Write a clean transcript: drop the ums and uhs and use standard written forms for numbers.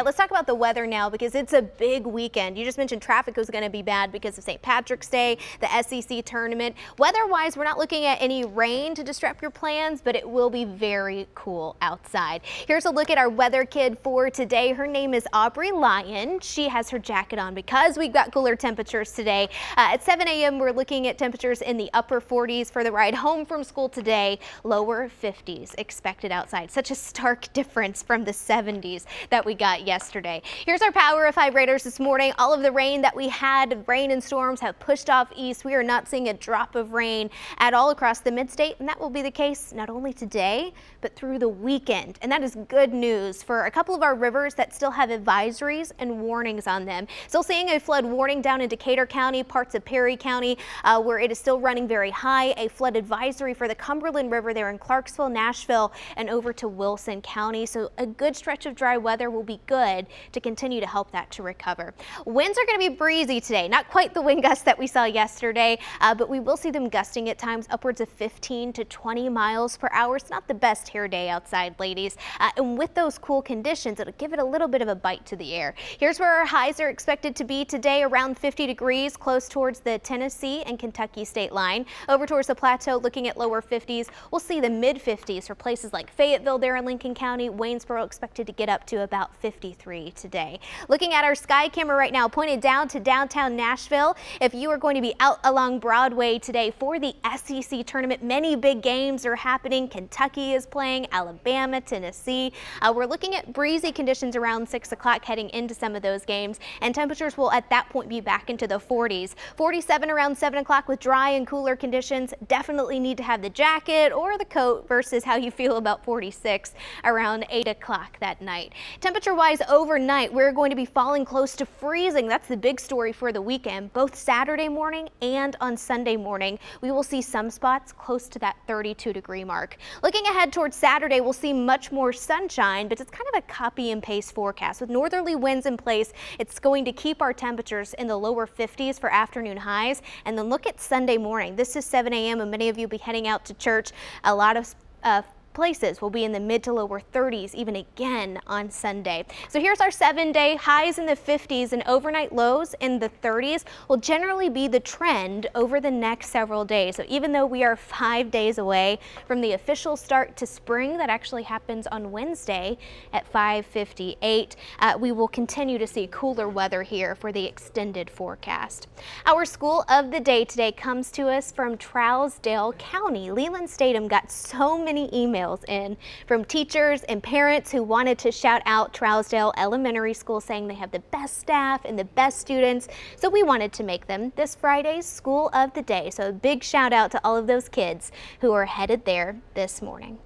Let's talk about the weather now because it's a big weekend. You just mentioned traffic was going to be bad because of St. Patrick's Day, the SEC tournament. Weather-wise, we're not looking at any rain to disrupt your plans, but it will be very cool outside. Here's a look at our weather kid for today. Her name is Aubrey Lyon. She has her jacket on because we've got cooler temperatures today. At 7 a.m., we're looking at temperatures in the upper 40s for the ride home from school today. Lower 50s expected outside. Such a stark difference from the 70s that we got yesterday. Here's our Power of 5 radars this morning. All of the rain that we had, rain and storms have pushed off east. We are not seeing a drop of rain at all across the mid-state, and that will be the case not only today, but through the weekend. And that is good news for a couple of our rivers that still have advisories and warnings on them. Still seeing a flood warning down in Decatur County, parts of Perry County, where it is still running very high. A flood advisory for the Cumberland River there in Clarksville, Nashville, and over to Wilson County. So a good stretch of dry weather will be good to continue to help that to recover. Winds are going to be breezy today, not quite the wind gusts that we saw yesterday, but we will see them gusting at times upwards of 15 to 20 miles per hour. It's not the best hair day outside, ladies, and with those cool conditions, it'll give it a little bit of a bite to the air. Here's where our highs are expected to be today, around 50 degrees, close towards the Tennessee and Kentucky state line. Over towards the plateau, looking at lower 50s, we'll see the mid 50s for places like Fayetteville there in Lincoln County. Waynesboro expected to get up to about 53 today. Looking at our sky camera right now, pointed down to downtown Nashville. If you are going to be out along Broadway today for the SEC tournament, many big games are happening. Kentucky is playing, Alabama, Tennessee. We're looking at breezy conditions around 6 o'clock heading into some of those games, and temperatures will at that point be back into the 40s. 47 around 7 o'clock with dry and cooler conditions. Definitely need to have the jacket or the coat versus how you feel about 46 around 8 o'clock that night. Temperature-wise overnight, we're going to be falling close to freezing. That's the big story for the weekend. Both Saturday morning and on Sunday morning, we will see some spots close to that 32-degree mark. Looking ahead towards Saturday, we'll see much more sunshine, but it's kind of a copy and paste forecast. With northerly winds in place, it's going to keep our temperatures in the lower 50s for afternoon highs. And then look at Sunday morning. This is 7 a.m. and many of you will be heading out to church. A lot of places will be in the mid to lower 30s even again on Sunday. So here's our 7-day highs in the 50s and overnight lows in the 30s will generally be the trend over the next several days. So even though we are 5 days away from the official start to spring that actually happens on Wednesday at 5:58, we will continue to see cooler weather here for the extended forecast. Our school of the day today comes to us from Trousdale County. Leland Statham got so many emails in from teachers and parents who wanted to shout out Trousdale Elementary School, saying they have the best staff and the best students. So we wanted to make them this Friday's School of the Day. So a big shout out to all of those kids who are headed there this morning.